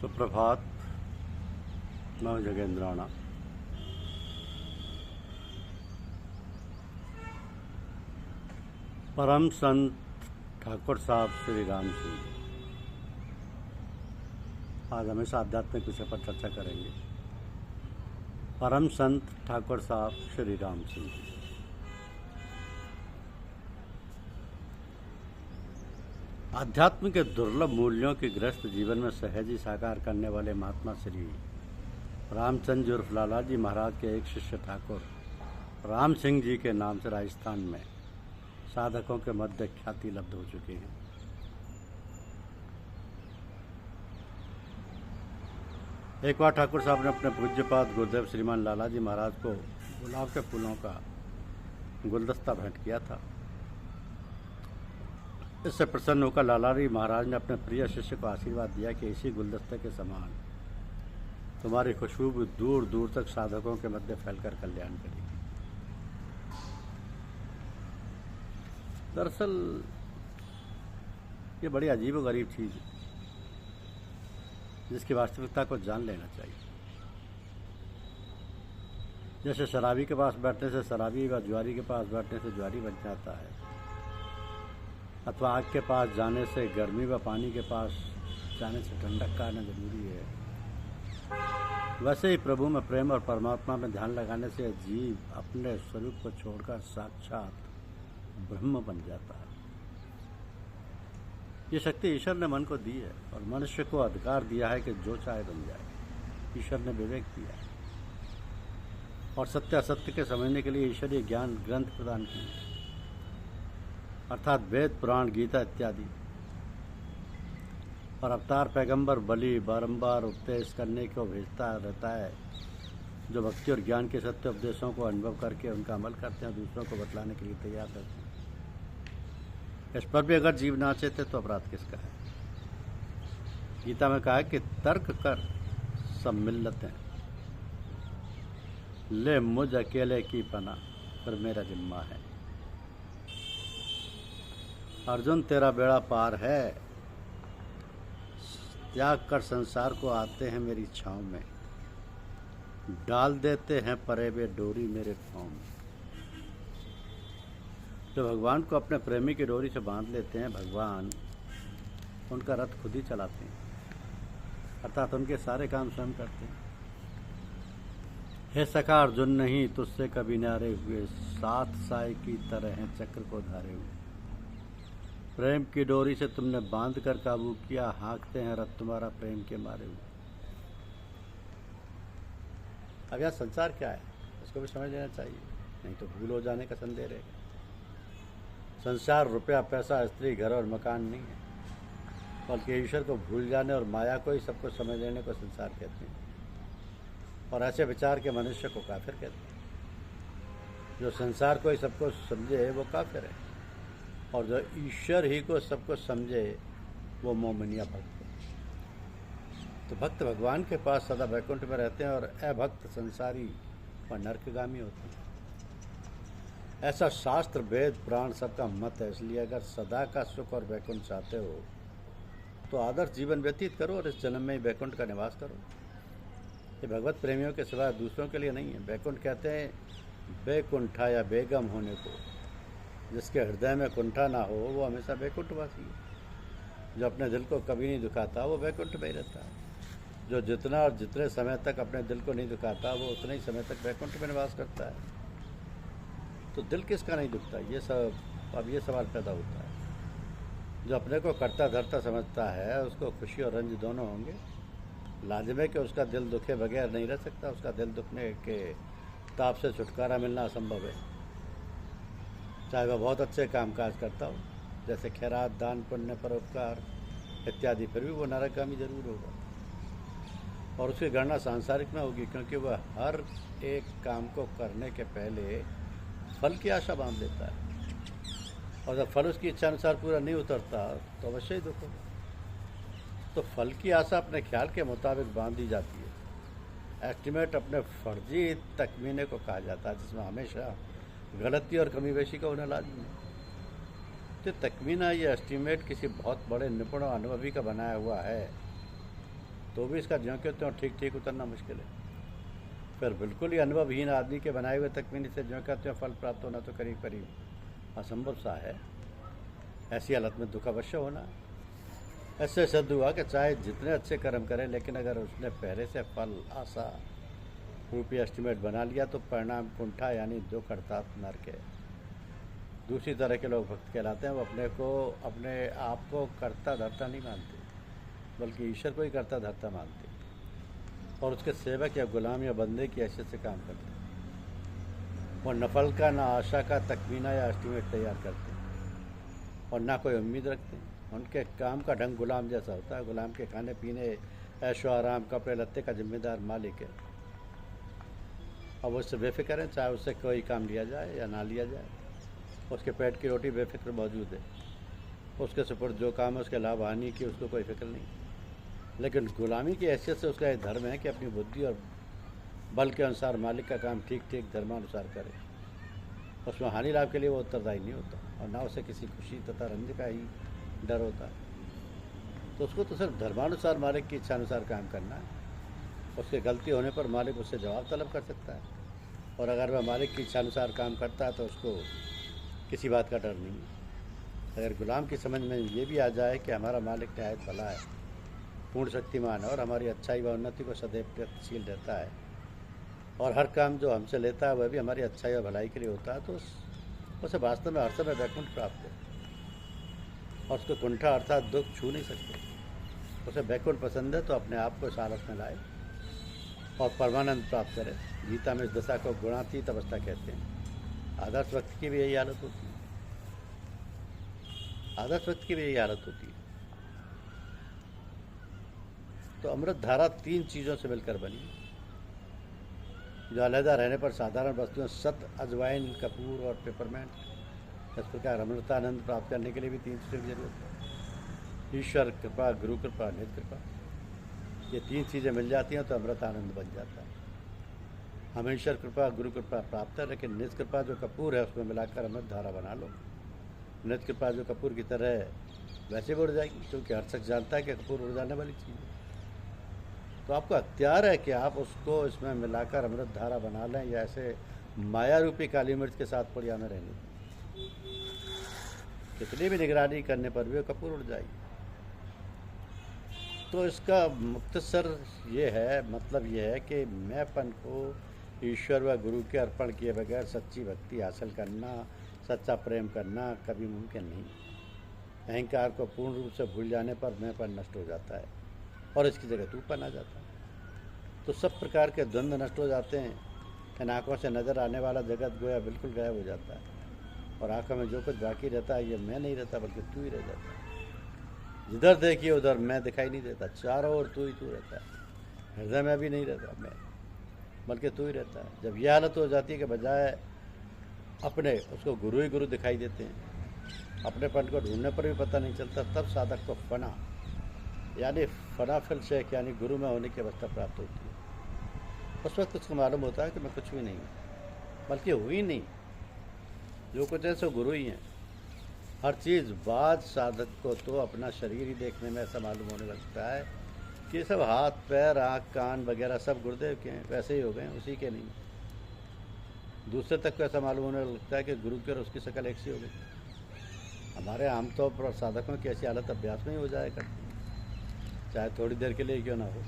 सुप्रभात। मैं जगेंद्राणा। परम संत ठाकुर साहब श्री राम सिंह जी। आज हम इस आध्यात्मिक विषय पर चर्चा करेंगे। परम संत ठाकुर साहब श्री राम सिंह जी। आध्यात्म के दुर्लभ मूल्यों के ग्रस्त जीवन में सहज ही साकार करने वाले महात्मा श्री रामचंद्र उर्फ लाला जी महाराज के एक शिष्य ठाकुर राम सिंह जी के नाम से राजस्थान में साधकों के मध्य ख्याति लब्ध हो चुकी है। एक बार ठाकुर साहब ने अपने पूज्यपाद गुरुदेव श्रीमान लाला जी महाराज को गुलाब के फूलों का गुलदस्ता भेंट किया था। इससे प्रसन्न होकर लाला जी महाराज ने अपने प्रिय शिष्य को आशीर्वाद दिया कि इसी गुलदस्ते के समान तुम्हारी खुशबू दूर दूर तक साधकों के मध्य फैलकर कल्याण करेगी। दरअसल ये बड़ी अजीब और गरीब चीज़ है जिसकी वास्तविकता को जान लेना चाहिए। जैसे शराबी के पास बैठने से शराबी व जुआरी के पास बैठने से जुआरी बन जाता है, अथवा आग के पास जाने से गर्मी व पानी के पास जाने से ठंडक का आना जरूरी है, वैसे ही प्रभु में प्रेम और परमात्मा में ध्यान लगाने से जीव अपने स्वरूप को छोड़कर साक्षात ब्रह्म बन जाता है। ये शक्ति ईश्वर ने मन को दी है और मनुष्य को अधिकार दिया है कि जो चाहे बन जाए। ईश्वर ने विवेक दिया है और सत्य असत्य के समझने के लिए ईश्वरीय ज्ञान ग्रंथ प्रदान किए, अर्थात वेद पुराण गीता इत्यादि। और अवतार पैगंबर बलि बारंबार उपदेश करने को भेजता रहता है, जो भक्ति और ज्ञान के सत्य उपदेशों को अनुभव करके उनका अमल करते हैं, दूसरों को बतलाने के लिए तैयार रहते हैं। इस पर भी अगर जीव नाचे थे तो अपराध किसका है? गीता में कहा है कि तर्क कर सब मिल्लतें, ले मुझ अकेले की पना पर मेरा जिम्मा है। अर्जुन तेरा बेड़ा पार है, त्याग कर संसार को आते हैं मेरी छाँव में, डाल देते हैं परे वे डोरी मेरे पाँव में। जो भगवान को अपने प्रेमी की डोरी से बांध लेते हैं, भगवान उनका रथ खुद ही चलाते हैं, अर्थात उनके सारे काम स्वयं करते हैं। हे सखा अर्जुन नहीं तुझसे कभी नारे हुए, साथ साए की तरह हैं चक्र को धारे हुए। प्रेम की डोरी से तुमने बांध कर काबू किया, हाँकते हैं रथ तुम्हारा प्रेम के मारे हुए। अब यह संसार क्या है इसको भी समझ लेना चाहिए, नहीं तो भूल हो जाने का संदेह रहेगा। संसार रुपया पैसा स्त्री घर और मकान नहीं है, बल्कि ईश्वर को भूल जाने और माया को ही सब कुछ समझ लेने को संसार कहते हैं। और ऐसे विचार के मनुष्य को काफिर कहते हैं। जो संसार को ही सब कुछ समझे वो काफिर है, और जो ईश्वर ही को सब कुछ समझे वो मोमिनिया भक्त है। तो भक्त भगवान के पास सदा वैकुंठ में रहते हैं और अभक्त संसारी व नरकगामी होते हैं। ऐसा शास्त्र वेद पुराण सबका मत है। इसलिए अगर सदा का सुख और वैकुंठ चाहते हो तो आदर्श जीवन व्यतीत करो और इस जन्म में ही वैकुंठ का निवास करो। ये भगवत प्रेमियों के सिवाय दूसरों के लिए नहीं है। वैकुंठ कहते हैं बेकुंठा या बेगम होने को। जिसके हृदय में कुंठा ना हो वो हमेशा वैकुंठवासी है। जो अपने दिल को कभी नहीं दुखाता वो वैकुंठ में ही रहता है। जो जितना और जितने समय तक अपने दिल को नहीं दुखाता वो उतने ही समय तक वैकुंठ में निवास करता है। तो दिल किसका नहीं दुखता, ये सवाल पैदा होता है। जो अपने को कर्ता धर्ता समझता है उसको खुशी और रंज दोनों होंगे। लाजिम है कि उसका दिल दुखे बगैर नहीं रह सकता। उसका दिल दुखने के ताप से छुटकारा मिलना असंभव है, चाहे वह बहुत अच्छे कामकाज करता हो, जैसे खैरात दान पुण्य परोपकार इत्यादि, फिर भी वो नरकगामी जरूर होगा। और उसकी गणना सांसारिक में होगी, क्योंकि वह हर एक काम को करने के पहले फल की आशा बांध लेता है, और जब फल उसकी इच्छा अनुसार पूरा नहीं उतरता तो अवश्य ही दुख होगा। तो फल की आशा अपने ख्याल के मुताबिक बांध दी जाती है। एस्टिमेट अपने फर्जी तखमीने को कहा जाता है, जिसमें हमेशा गलती और कमी बेशी का होना लाजमी है। तो तखमीना या एस्टिमेट किसी बहुत बड़े निपुण और अनुभवी का बनाया हुआ है, तो भी इसका ज्यों के त्यों ठीक ठीक उतरना मुश्किल है। फिर बिल्कुल ही अनुभवहीन आदमी के बनाए हुए तकमीनी से ज्यों का त्यों फल प्राप्त होना तो करीब करीब असंभव सा है। ऐसी हालत में दुख अवश्य होना। ऐसे सिद्ध हुआ कि चाहे जितने अच्छे कर्म करें, लेकिन अगर उसने पहले से फल आशा रूपी एस्टिमेट बना लिया तो परिणाम कुंठा यानी दुख अर्थात नरक है। दूसरी तरह के लोग भक्त कहलाते हैं। वो अपने आप को कर्ता धर्ता नहीं मानते, बल्कि ईश्वर को ही कर्ता धर्ता मानते और उसके सेवक या गुलाम या बंदे की हैसियत से काम करते हैं। वो नफल का ना आशा का तकमीना या एस्टिमेट तैयार करते हैं और ना कोई उम्मीद रखते हैं। उनके काम का ढंग गुलाम जैसा होता है। गुलाम के खाने पीने, ऐशो आराम, कपड़े लत्ते का जिम्मेदार मालिक है। अब उससे बेफिक्र है, चाहे उससे कोई काम लिया जाए या ना लिया जाए। उसके पेट की रोटी बेफिक्र मौजूद है। उसके सुपुर्द जो काम है उसके लाभ हानि की उसको कोई फिक्र नहीं। लेकिन गुलामी की हैसियत से उसका यह धर्म है कि अपनी बुद्धि और बल के अनुसार मालिक का काम ठीक ठीक धर्मानुसार करे। उसमें हानि लाभ के लिए वो उत्तरदायी नहीं होता और ना उसे किसी खुशी तथा रंज का ही डर होता है। तो उसको तो सिर्फ धर्मानुसार मालिक की इच्छानुसार काम करना है। उसके गलती होने पर मालिक उससे जवाब तलब कर सकता है और अगर वह मालिक की इच्छानुसार काम करता है तो उसको किसी बात का डर नहीं है। अगर गुलाम की समझ में ये भी आ जाए कि हमारा मालिक नहायत भला है, पूर्ण शक्तिमान है और हमारी अच्छाई व उन्नति को सदैव प्रयत्नशील रहता है और हर काम जो हमसे लेता है वह भी हमारी अच्छाई और भलाई के लिए होता है, तो उसे वास्तव में हर समय वैकुंठ प्राप्त है और उसको कुंठा अर्थात दुख छू नहीं सकते। उसे वैकुंठ पसंद है तो अपने आप को इस हालत में लाए और परमानंद प्राप्त करे। गीता में इस दशा को गुणातीत अवस्था कहते हैं। आदर्श व्यक्ति की भी यही हालत होती है। आदर्श व्यक्ति की भी यही हालत होती है। तो अमृत धारा 3 चीज़ों से मिलकर बनी, जो अलहदा रहने पर साधारण वस्तुओं सत, अजवाइन, कपूर और पेपरमेंट। इस प्रकार अमृतानंद प्राप्त करने के लिए भी 3 चीज़ों की जरूरत है: ईश्वर कृपा, गुरु कृपा, निज कृपा। ये 3 चीज़ें मिल जाती हैं तो अमृतानंद बन जाता है। हम ईश्वर कृपा, गुरु कृपा प्राप्त है, लेकिन निज कृपा जो कपूर है उसमें मिलाकर अमृत धारा बना लो। निज कृपा जो कपूर की तरह है वैसे भी उड़ जाएगी, क्योंकि हर शख्स जानता है कि कपूर उड़ जाने वाली चीज़ है। तो आपको अख्तियार है कि आप उसको इसमें मिलाकर अमृत धारा बना लें या ऐसे माया रूपी काली मिर्च के साथ पुड़िया में रहने दें। कितनी भी निगरानी करने पर भी वो कपूर उड़ जाएगी। तो इसका मुख्तसर ये है, मतलब ये है कि मैंपन को ईश्वर व गुरु के अर्पण किए बगैर सच्ची भक्ति हासिल करना, सच्चा प्रेम करना कभी मुमकिन नहीं। अहंकार को पूर्ण रूप से भूल जाने पर मैंपन नष्ट हो जाता है और इसकी जगह तूपन आ जाता है। तो सब प्रकार के द्वंद्व नष्ट हो जाते हैं। इन आँखों से नज़र आने वाला जगत गोया बिल्कुल गायब हो जाता है और आँखों में जो कुछ बाकी रहता है ये मैं नहीं रहता, बल्कि तू ही रह जाता है। जिधर देखिए उधर मैं दिखाई नहीं देता, चारों ओर तू ही तू रहता है। हृदय में भी नहीं रहता मैं, बल्कि तू ही रहता है। जब यह हालत हो जाती है कि बजाय अपने उसको गुरु ही गुरु दिखाई देते हैं, अपनेपन को ढूंढने पर भी पता नहीं चलता, तब साधक को फना यानी फना फिल शेख यानी गुरु में होने की अवस्था प्राप्त होती है। उस वक्त उसको मालूम होता है कि मैं कुछ भी नहीं हूँ, बल्कि हुई नहीं, जो कुछ है सो गुरु ही हैं। हर चीज़ बाद साधक को तो अपना शरीर ही देखने में ऐसा मालूम होने लगता है कि सब हाथ पैर आँख कान वगैरह सब गुरुदेव के हैं, वैसे ही हो गए, उसी के नहीं। दूसरे तक को ऐसा मालूम होने लगता है कि गुरु की और उसकी शक्ल एक सी हो गई। हमारे आमतौर पर साधकों की ऐसी हालत अभ्यास में ही हो जाया करती है, चाहे थोड़ी देर के लिए क्यों ना हो।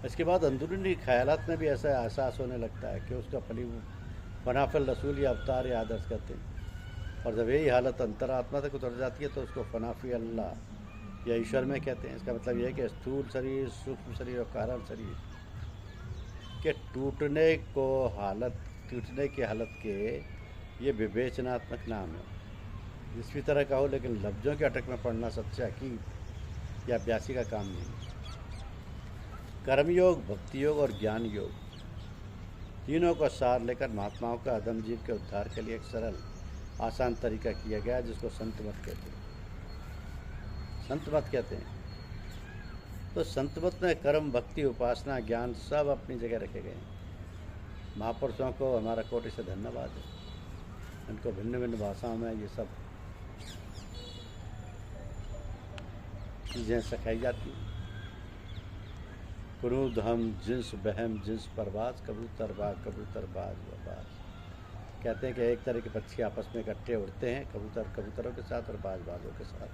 इसके बाद अंदरूनी ख्यालात में भी ऐसा एहसास होने लगता है कि उसका फनाफिल रसूल या अवतार या आदर्श करते हैं। और जब यही हालत अंतरात्मा तक उतर जाती है तो उसको फनाफी अल्लाह या ईश्वर में कहते हैं। इसका मतलब यह है कि स्थूल शरीर, सूक्ष्म शरीर और कारण शरीर के टूटने की हालत के ये विवेचनात्मक नाम है। जिस भी तरह का हो, लेकिन लफ्ज़ों के अटक में पड़ना सच्चा हकीम या अभ्यासी का काम नहीं। कर्मयोग, भक्ति योग और ज्ञान योग तीनों को सार लेकर महात्माओं का अदम जीव के उद्धार के लिए एक सरल आसान तरीका किया गया, जिसको संत मत कहते हैं। संत मत कहते हैं। तो संत मत में कर्म, भक्ति, उपासना, ज्ञान सब अपनी जगह रखे गए हैं। महापुरुषों को हमारा कोटि से धन्यवाद है। इनको भिन्न भिन्न भाषाओं में ये सब चीज़ें सिखाई जाती हैं। कुरूद हम जिन्स बहम जिन्स परवाज कबूतर बाज वबाज। कहते हैं कि एक तरह के पक्षी आपस में इकट्ठे उड़ते हैं, कबूतर कबूतरों के साथ और बाज बाजों के साथ।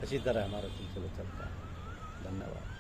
इसी तरह हमारा सिलसिला चलता है। धन्यवाद।